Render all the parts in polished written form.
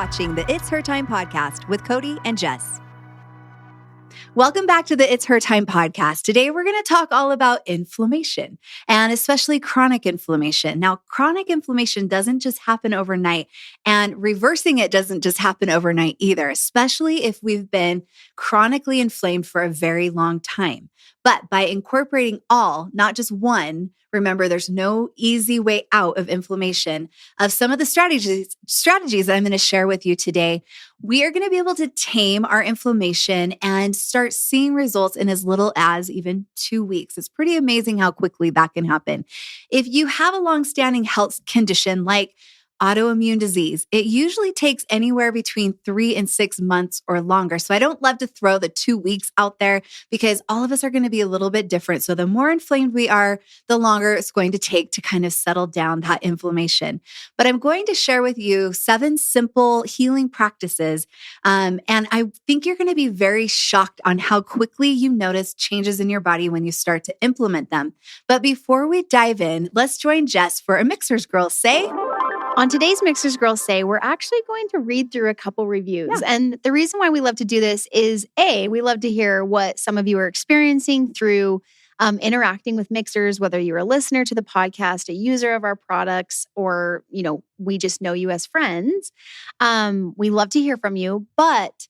watching the It's Hertime podcast with Cody and Jess. Welcome back to the It's Hertime podcast. Today, we're going to talk all about inflammation and especially chronic inflammation. Now, chronic inflammation doesn't just happen overnight, and reversing it doesn't just happen overnight either, especially if we've been chronically inflamed for a very long time. But by incorporating all, not just one, remember, there's no easy way out of inflammation. Of some of the strategies that I'm going to share with you today, we are going to be able to tame our inflammation and start seeing results in as little as even 2 weeks. It's pretty amazing how quickly that can happen. If you have a long-standing health condition like autoimmune disease, it usually takes anywhere between 3 and 6 months or longer. So I don't love to throw the 2 weeks out there because all of us are going to be a little bit different. So the more inflamed we are, the longer it's going to take to kind of settle down that inflammation. But I'm going to share with you 7 simple healing practices. And I think you're going to be very shocked on how quickly you notice changes in your body when you start to implement them. But before we dive in, let's join Jess for a Mixhers Girl Say. On today's Mixhers Girl Say, we're actually going to read through a couple reviews. Yeah. And the reason why we love to do this is, A, we love to hear what some of you are experiencing through interacting with Mixhers, whether you're a listener to the podcast, a user of our products, or, we just know you as friends. We love to hear from you, but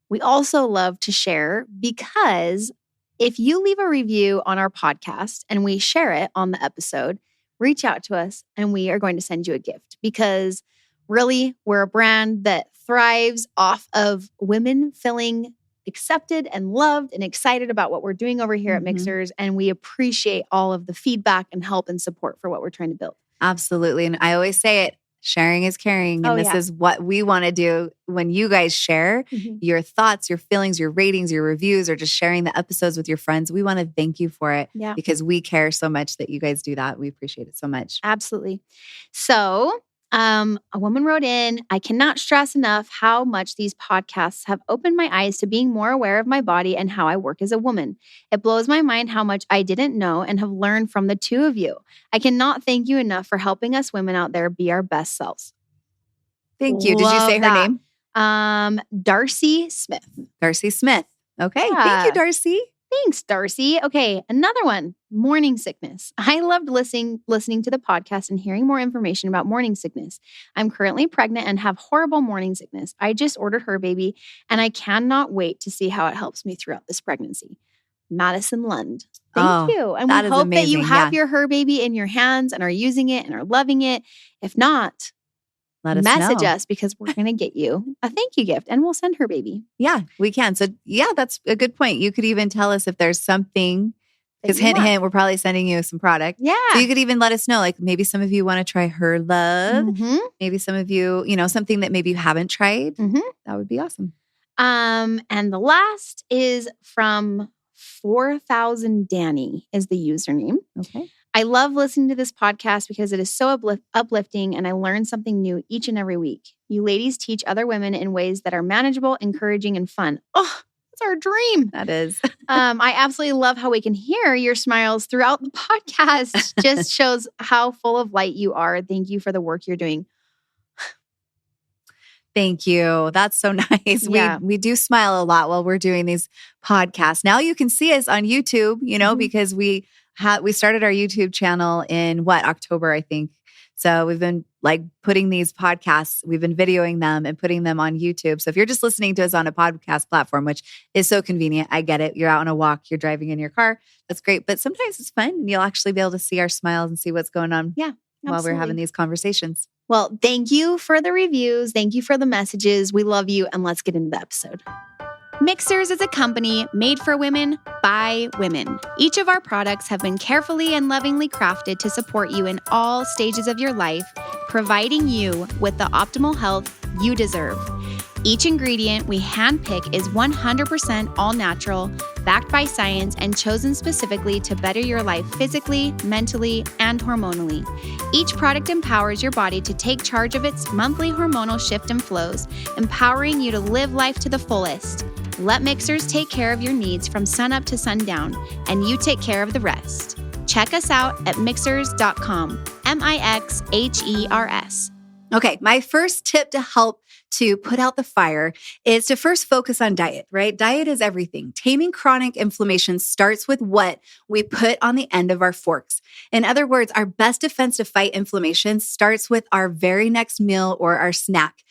we also love to share because if you leave a review on our podcast and we share it on the episode, reach out to us and we are going to send you a gift because really we're a brand that thrives off of women feeling accepted and loved and excited about what we're doing over here at Mixhers. And we appreciate all of the feedback and help and support for what we're trying to build. Absolutely. And I always say it, sharing is caring. And this is what we want to do when you guys share your thoughts, your feelings, your ratings, your reviews, or just sharing the episodes with your friends. We want to thank you for it because we care so much that you guys do that. We appreciate it so much. Absolutely. So a woman wrote in, I cannot stress enough how much these podcasts have opened my eyes to being more aware of my body and how I work as a woman. It blows my mind how much I didn't know and have learned from the two of you. I cannot thank you enough for helping us women out there be our best selves. Thank you. Did you say her name? Darcy Smith. Darcy Smith. Okay. Yeah. Thank you, Darcy. Thanks, Darcy. Okay, another one, morning sickness. I loved listening to the podcast and hearing more information about morning sickness. I'm currently pregnant and have horrible morning sickness. I just ordered her baby, and I cannot wait to see how it helps me throughout this pregnancy. Madison Lund. Thank you. And we hope that you have your her baby in your hands and are using it and are loving it. If not, let us message know. us because we're going to get you a thank you gift and we'll send her baby. Yeah, we can. So that's a good point. You could even tell us if there's something, because hint, we're probably sending you some product. Yeah. So you could even let us know, like maybe some of you want to try Her Love. Maybe some of you, something that maybe you haven't tried. That would be awesome. And the last is from 4000 Danny is the username. Okay. I love listening to this podcast because it is so uplifting and I learn something new each and every week. You ladies teach other women in ways that are manageable, encouraging, and fun. Oh, that's our dream. That is. I absolutely love how we can hear your smiles throughout the podcast. Just shows how full of light you are. Thank you for the work you're doing. Thank you. That's so nice. Yeah. We do smile a lot while we're doing these podcasts. Now you can see us on YouTube, because we started our YouTube channel in October, I think. So we've been putting these podcasts, we've been videoing them and putting them on YouTube. So if you're just listening to us on a podcast platform, which is so convenient, I get it. You're out on a walk, you're driving in your car. That's great. But sometimes it's fun and you'll actually be able to see our smiles and see what's going on while we're having these conversations. Well, thank you for the reviews. Thank you for the messages. We love you. And let's get into the episode. Mixhers is a company made for women by women. Each of our products have been carefully and lovingly crafted to support you in all stages of your life, providing you with the optimal health you deserve. Each ingredient we handpick is 100% all natural, backed by science, and chosen specifically to better your life physically, mentally, and hormonally. Each product empowers your body to take charge of its monthly hormonal shift and flows, empowering you to live life to the fullest. Let Mixhers take care of your needs from sunup to sundown, and you take care of the rest. Check us out at mixhers.com, Mixhers. Okay, my first tip to help to put out the fire is to first focus on diet, right? Diet is everything. Taming chronic inflammation starts with what we put on the end of our forks. In other words, our best defense to fight inflammation starts with our very next meal or our snack.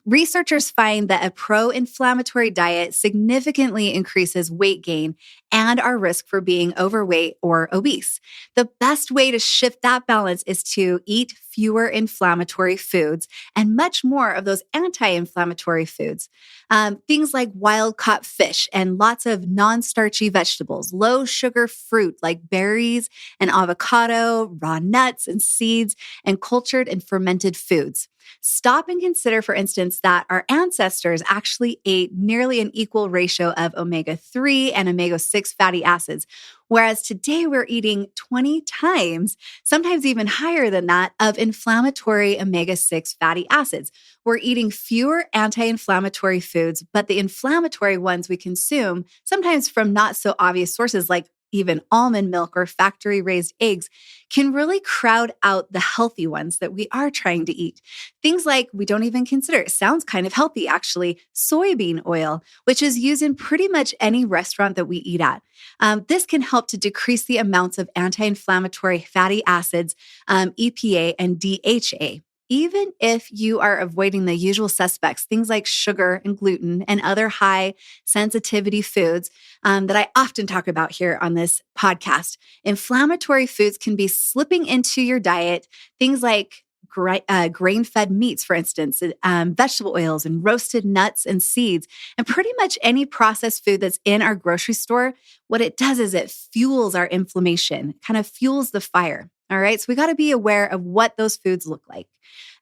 Researchers find that a pro-inflammatory diet significantly increases weight gain and our risk for being overweight or obese. The best way to shift that balance is to eat fewer inflammatory foods and much more of those anti-inflammatory foods. Things like wild-caught fish and lots of non-starchy vegetables, low-sugar fruit like berries and avocado, raw nuts and seeds, and cultured and fermented foods. Stop and consider, for instance, that our ancestors actually ate nearly an equal ratio of omega-3 and omega-6 fatty acids, whereas today we're eating 20 times, sometimes even higher than that, of inflammatory omega-6 fatty acids. We're eating fewer anti-inflammatory foods, but the inflammatory ones we consume, sometimes from not so obvious sources like even almond milk or factory-raised eggs, can really crowd out the healthy ones that we are trying to eat. Things like we don't even consider, it sounds kind of healthy actually, soybean oil, which is used in pretty much any restaurant that we eat at. This can help to decrease the amounts of anti-inflammatory fatty acids, EPA and DHA. Even if you are avoiding the usual suspects, things like sugar and gluten and other high sensitivity foods that I often talk about here on this podcast, inflammatory foods can be slipping into your diet. Things like grain-fed meats, for instance, vegetable oils and roasted nuts and seeds, and pretty much any processed food that's in our grocery store. What it does is it fuels our inflammation, kind of fuels the fire. All right. So we got to be aware of what those foods look like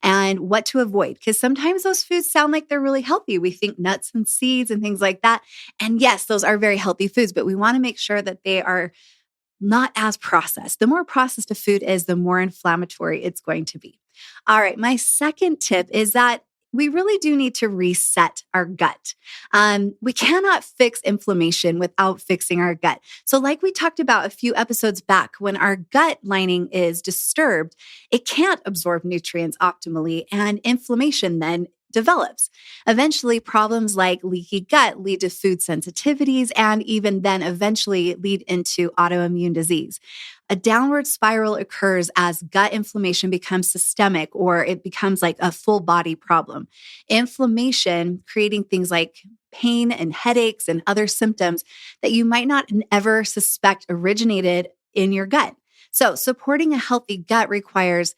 and what to avoid, because sometimes those foods sound like they're really healthy. We think nuts and seeds and things like that. And yes, those are very healthy foods, but we want to make sure that they are not as processed. The more processed a food is, the more inflammatory it's going to be. All right. My second tip is that we really do need to reset our gut. We cannot fix inflammation without fixing our gut. So like we talked about a few episodes back, when our gut lining is disturbed, it can't absorb nutrients optimally, and inflammation then develops. Eventually, problems like leaky gut lead to food sensitivities and even then eventually lead into autoimmune disease. A downward spiral occurs as gut inflammation becomes systemic, or it becomes like a full body problem. Inflammation creating things like pain and headaches and other symptoms that you might not ever suspect originated in your gut. So supporting a healthy gut requires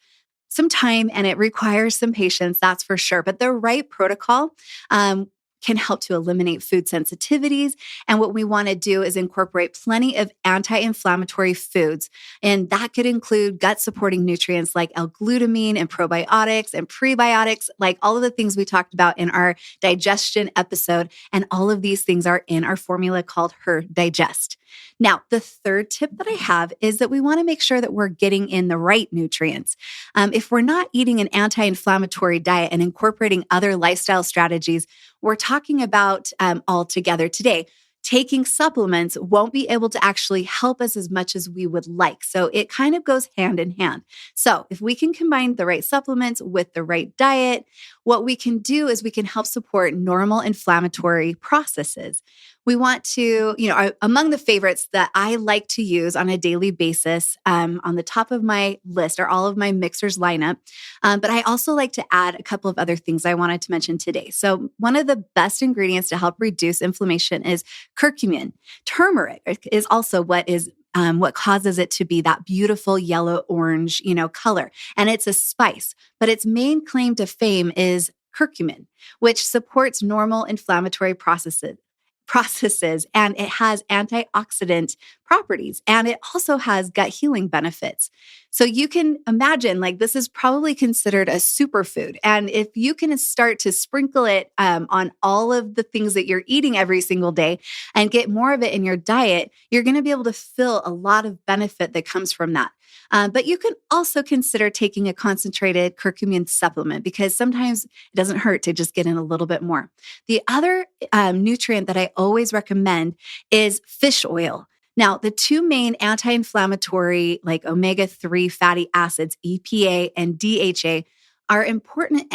some time and it requires some patience, that's for sure. But the right protocol can help to eliminate food sensitivities. And what we want to do is incorporate plenty of anti-inflammatory foods. And that could include gut-supporting nutrients like L-glutamine and probiotics and prebiotics, like all of the things we talked about in our digestion episode. And all of these things are in our formula called Her Digest. Now, the third tip that I have is that we want to make sure that we're getting in the right nutrients. If we're not eating an anti-inflammatory diet and incorporating other lifestyle strategies, we're talking about all together today. Taking supplements won't be able to actually help us as much as we would like. So it kind of goes hand in hand. So if we can combine the right supplements with the right diet, what we can do is we can help support normal inflammatory processes. We want to, among the favorites that I like to use on a daily basis, on the top of my list are all of my Mixhers lineup. But I also like to add a couple of other things I wanted to mention today. So one of the best ingredients to help reduce inflammation is curcumin. Turmeric is also what causes it to be that beautiful yellow-orange, color. And it's a spice, but its main claim to fame is curcumin, which supports normal inflammatory processes, and it has antioxidant properties, and it also has gut healing benefits. So you can imagine, this is probably considered a superfood. And if you can start to sprinkle it on all of the things that you're eating every single day and get more of it in your diet, you're going to be able to feel a lot of benefit that comes from that. But you can also consider taking a concentrated curcumin supplement, because sometimes it doesn't hurt to just get in a little bit more. The other nutrient that I always recommend is fish oil. Now, the two main anti-inflammatory, like omega-3 fatty acids, EPA and DHA, are important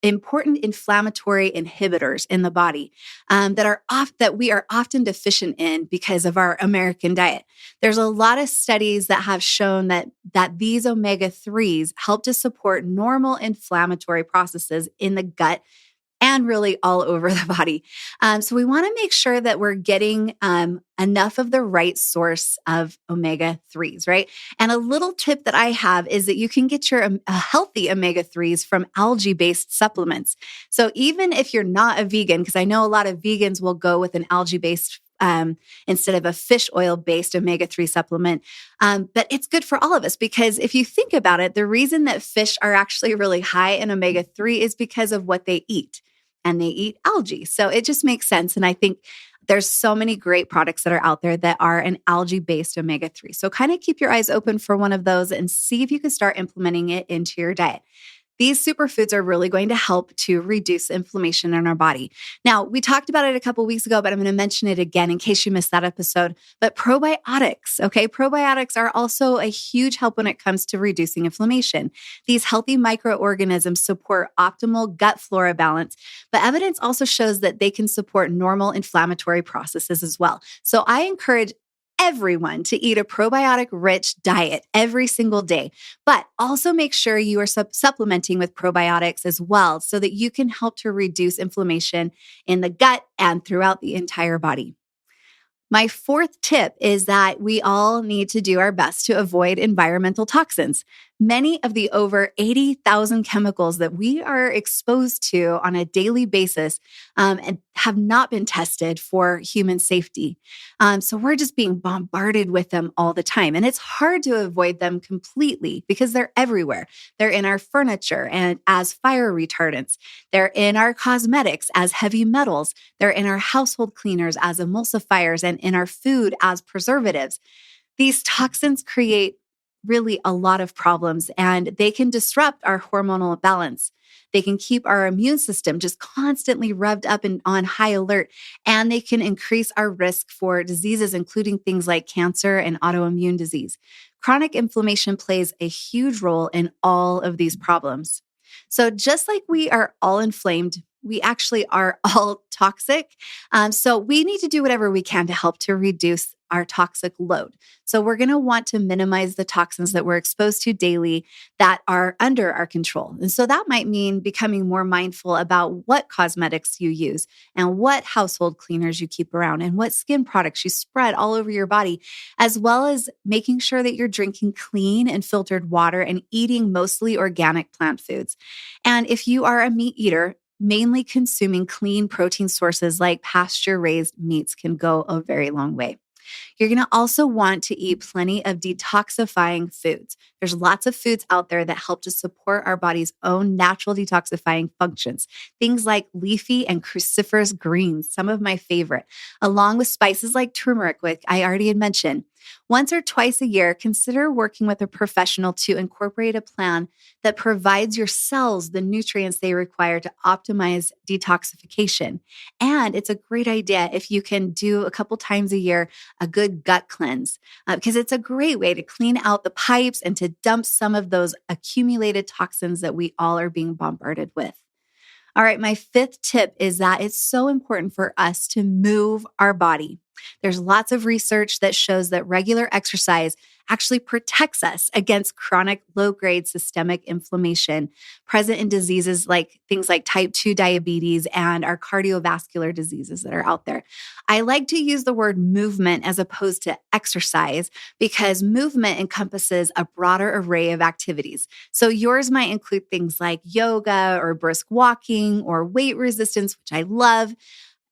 inflammatory inhibitors in the body that we are often deficient in because of our American diet. There's a lot of studies that have shown that these omega-3s help to support normal inflammatory processes in the gut and really all over the body. So we want to make sure that we're getting enough of the right source of omega-3s, right? And a little tip that I have is that you can get your healthy omega-3s from algae-based supplements. So even if you're not a vegan, because I know a lot of vegans will go with an algae-based instead of a fish oil-based omega-3 supplement. But it's good for all of us because if you think about it, the reason that fish are actually really high in omega-3 is because of what they eat. And they eat algae. So it just makes sense. And I think there's so many great products that are out there that are an algae-based omega-3. So kind of keep your eyes open for one of those and see if you can start implementing it into your diet. These superfoods are really going to help to reduce inflammation in our body. Now, we talked about it a couple weeks ago, but I'm going to mention it again in case you missed that episode. But probiotics, okay? Probiotics are also a huge help when it comes to reducing inflammation. These healthy microorganisms support optimal gut flora balance, but evidence also shows that they can support normal inflammatory processes as well. So I encourage everyone to eat a probiotic-rich diet every single day, but also make sure you are supplementing with probiotics as well so that you can help to reduce inflammation in the gut and throughout the entire body. My fourth tip is that we all need to do our best to avoid environmental toxins. Many of the over 80,000 chemicals that we are exposed to on a daily basis and have not been tested for human safety. So we're just being bombarded with them all the time. And it's hard to avoid them completely because they're everywhere. They're in our furniture and as fire retardants. They're in our cosmetics as heavy metals. They're in our household cleaners as emulsifiers and in our food as preservatives. These toxins create really a lot of problems and they can disrupt our hormonal balance. They can keep our immune system just constantly revved up and on high alert, and they can increase our risk for diseases, including things like cancer and autoimmune disease. Chronic inflammation plays a huge role in all of these problems. So just like we are all inflamed, we actually are all toxic. So we need to do whatever we can to help to reduce our toxic load. So we're going to want to minimize the toxins that we're exposed to daily that are under our control. And so that might mean becoming more mindful about what cosmetics you use and what household cleaners you keep around and what skin products you spread all over your body, as well as making sure that you're drinking clean and filtered water and eating mostly organic plant foods. And if you are a meat eater, mainly consuming clean protein sources like pasture-raised meats can go a very long way. You're going to also want to eat plenty of detoxifying foods. There's lots of foods out there that help to support our body's own natural detoxifying functions. Things like leafy and cruciferous greens, some of my favorite, along with spices like turmeric, which I already had mentioned. Once or twice a year, consider working with a professional to incorporate a plan that provides your cells the nutrients they require to optimize detoxification. And it's a great idea if you can do a couple times a year a good gut cleanse, because it's a great way to clean out the pipes and to dump some of those accumulated toxins that we all are being bombarded with. All right, my fifth tip is that it's so important for us to move our body. There's lots of research that shows that regular exercise actually protects us against chronic low-grade systemic inflammation present in diseases like things like type 2 diabetes and our cardiovascular diseases that are out there. I like to use the word movement as opposed to exercise because movement encompasses a broader array of activities. So yours might include things like yoga or brisk walking or weight resistance, which I love.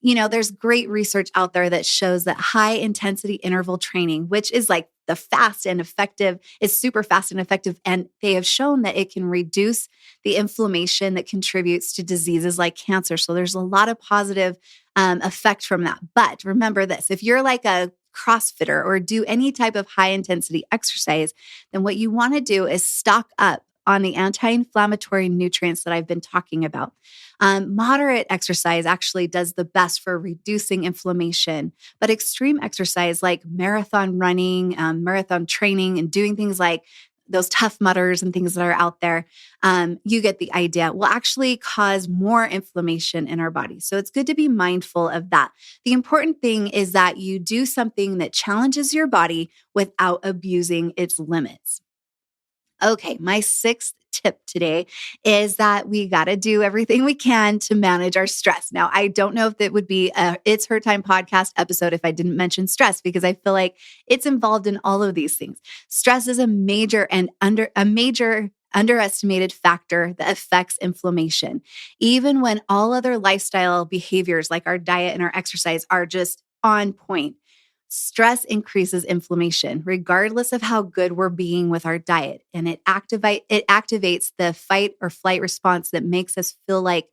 You know, there's great research out there that shows that high intensity interval training, which is like the fast and effective, is super fast and effective. And they have shown that it can reduce the inflammation that contributes to diseases like cancer. So there's a lot of positive effect from that. But remember this, if you're like a CrossFitter or do any type of high intensity exercise, then what you want to do is stock up on the anti-inflammatory nutrients that I've been talking about. Moderate exercise actually does the best for reducing inflammation, but extreme exercise like marathon running, marathon training, and doing things like those Tough Mudders and things that are out there, you get the idea, will actually cause more inflammation in our body. So it's good to be mindful of that. The important thing is that you do something that challenges your body without abusing its limits. Okay, my sixth tip today is that we got to do everything we can to manage our stress. Now, I don't know if it would be a It's Her Time podcast episode if I didn't mention stress, because I feel like it's involved in all of these things. Stress is a major underestimated factor that affects inflammation. Even when all other lifestyle behaviors like our diet and our exercise are just on point, stress increases inflammation, regardless of how good we're being with our diet. And it activates the fight or flight response that makes us feel like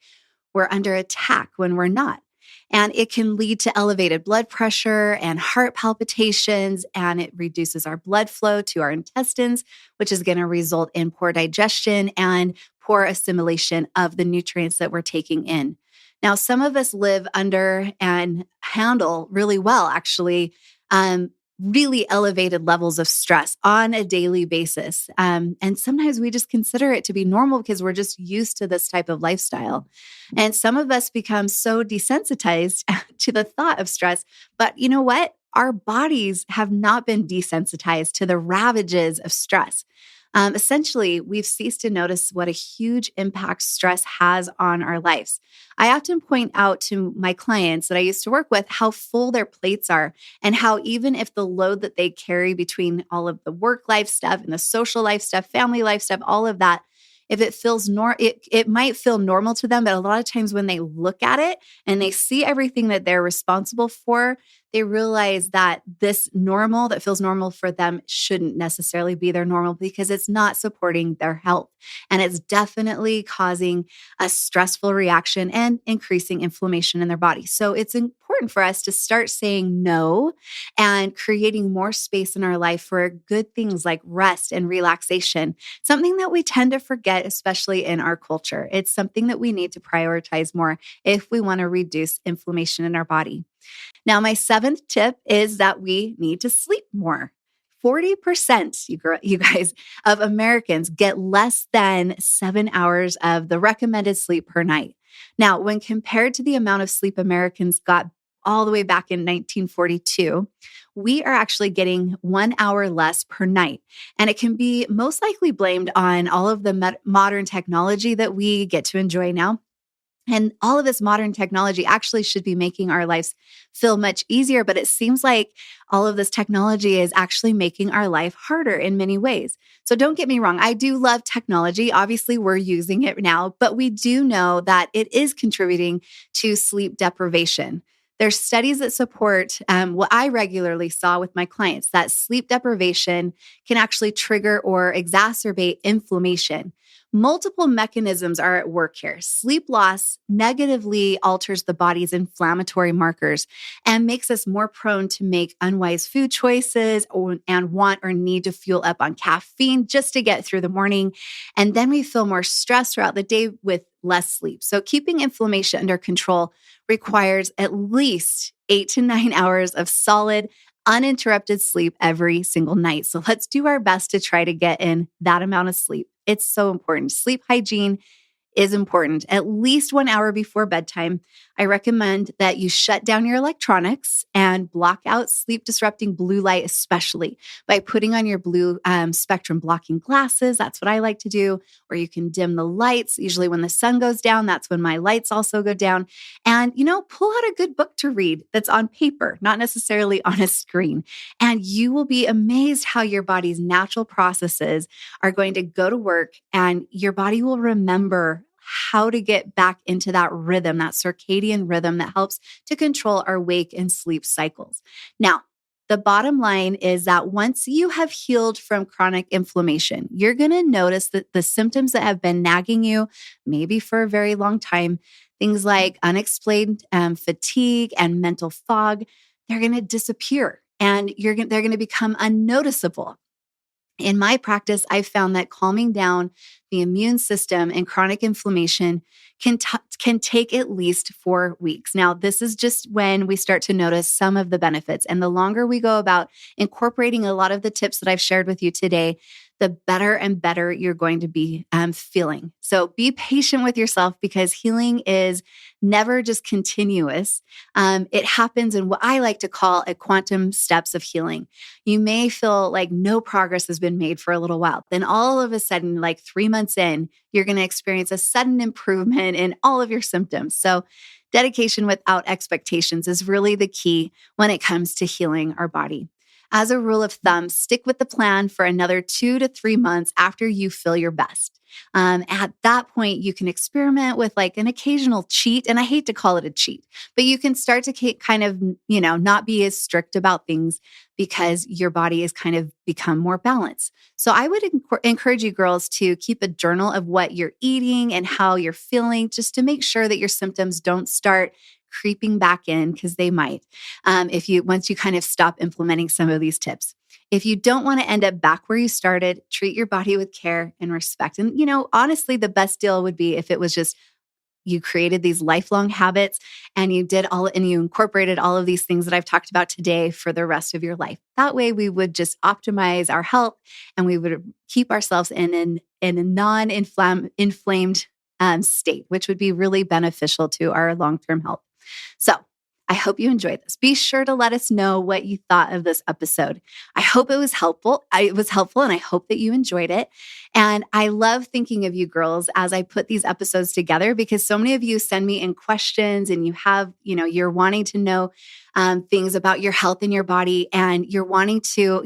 we're under attack when we're not. And it can lead to elevated blood pressure and heart palpitations, and it reduces our blood flow to our intestines, which is going to result in poor digestion and poor assimilation of the nutrients that we're taking in. Now, some of us live under and handle really well, actually, really elevated levels of stress on a daily basis. And sometimes we just consider it to be normal because we're just used to this type of lifestyle. And some of us become so desensitized to the thought of stress. But you know what? Our bodies have not been desensitized to the ravages of stress. Essentially, we've ceased to notice what a huge impact stress has on our lives. I often point out to my clients that I used to work with how full their plates are, and how even if the load that they carry between all of the work life stuff and the social life stuff, family life stuff, all of that, if it feels it might feel normal to them, but a lot of times when they look at it and they see everything that they're responsible for, they realize that this normal that feels normal for them shouldn't necessarily be their normal, because it's not supporting their health. And it's definitely causing a stressful reaction and increasing inflammation in their body. So it's important for us to start saying no and creating more space in our life for good things like rest and relaxation, something that we tend to forget, especially in our culture. It's something that we need to prioritize more if we want to reduce inflammation in our body. Now, my seventh tip is that we need to sleep more. 40%, you guys, of Americans get less than 7 hours of the recommended sleep per night. Now, when compared to the amount of sleep Americans got all the way back in 1942, we are actually getting 1 hour less per night. And it can be most likely blamed on all of the modern technology that we get to enjoy now. And all of this modern technology actually should be making our lives feel much easier, but it seems like all of this technology is actually making our life harder in many ways. So don't get me wrong, I do love technology. Obviously, we're using it now, but we do know that it is contributing to sleep deprivation. There's studies that support what I regularly saw with my clients, that sleep deprivation can actually trigger or exacerbate inflammation. Multiple mechanisms are at work here. Sleep loss negatively alters the body's inflammatory markers and makes us more prone to make unwise food choices and want or need to fuel up on caffeine just to get through the morning. And then we feel more stressed throughout the day with less sleep. So keeping inflammation under control requires at least 8 to 9 hours of solid, uninterrupted sleep every single night. So let's do our best to try to get in that amount of sleep. It's so important. Sleep hygiene is important. At least 1 hour before bedtime, I recommend that you shut down your electronics and block out sleep disrupting blue light, especially by putting on your blue spectrum blocking glasses. That's what I like to do. Or you can dim the lights. Usually when the sun goes down, that's when my lights also go down. And, pull out a good book to read that's on paper, not necessarily on a screen. And you will be amazed how your body's natural processes are going to go to work, and your body will remember how to get back into that rhythm, that circadian rhythm that helps to control our wake and sleep cycles. Now, the bottom line is that once you have healed from chronic inflammation, you're going to notice that the symptoms that have been nagging you, maybe for a very long time, things like unexplained fatigue and mental fog, they're going to disappear, and they're going to become unnoticeable. In my practice, I've found that calming down the immune system and chronic inflammation can take at least 4 weeks. Now, this is just when we start to notice some of the benefits. And the longer we go about incorporating a lot of the tips that I've shared with you today, the better and better you're going to be feeling. So be patient with yourself because healing is never just continuous. It happens in what I like to call a quantum steps of healing. You may feel like no progress has been made for a little while. Then all of a sudden, like 3 months in, you're going to experience a sudden improvement in all of your symptoms. So dedication without expectations is really the key when it comes to healing our body. As a rule of thumb, stick with the plan for another 2 to 3 months after you feel your best. At that point, you can experiment with like an occasional cheat. And I hate to call it a cheat, but you can start to kind of, not be as strict about things because your body is kind of become more balanced. So I would encourage you girls to keep a journal of what you're eating and how you're feeling, just to make sure that your symptoms don't start creeping back in, because they might, once you kind of stop implementing some of these tips. If you don't want to end up back where you started, treat your body with care and respect. And, honestly, the best deal would be if it was just you created these lifelong habits and you incorporated all of these things that I've talked about today for the rest of your life. That way we would just optimize our health and we would keep ourselves in a non-inflamed state, which would be really beneficial to our long-term health. So I hope you enjoyed this. Be sure to let us know what you thought of this episode. I hope it was helpful. It was helpful, and I hope that you enjoyed it. And I love thinking of you girls as I put these episodes together, because so many of you send me in questions and you have, you're wanting to know things about your health and your body, and you're wanting to,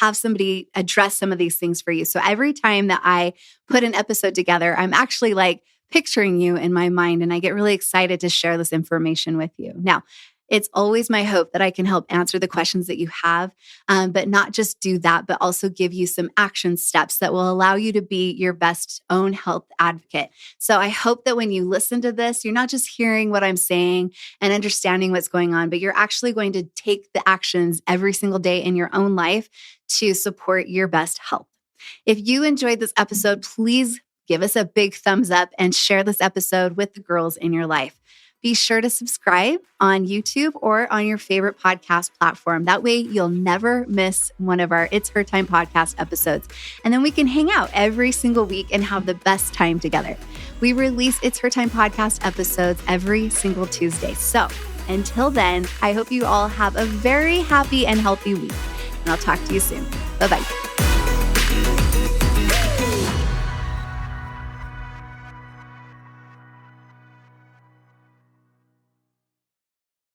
have somebody address some of these things for you. So every time that I put an episode together, I'm actually like picturing you in my mind, and I get really excited to share this information with you. Now, it's always my hope that I can help answer the questions that you have, but not just do that, but also give you some action steps that will allow you to be your best own health advocate. So I hope that when you listen to this, you're not just hearing what I'm saying and understanding what's going on, but you're actually going to take the actions every single day in your own life to support your best health. If you enjoyed this episode, please give us a big thumbs up and share this episode with the girls in your life. Be sure to subscribe on YouTube or on your favorite podcast platform. That way you'll never miss one of our It's Hertime podcast episodes. And then we can hang out every single week and have the best time together. We release It's Hertime podcast episodes every single Tuesday. So until then, I hope you all have a very happy and healthy week. And I'll talk to you soon. Bye-bye.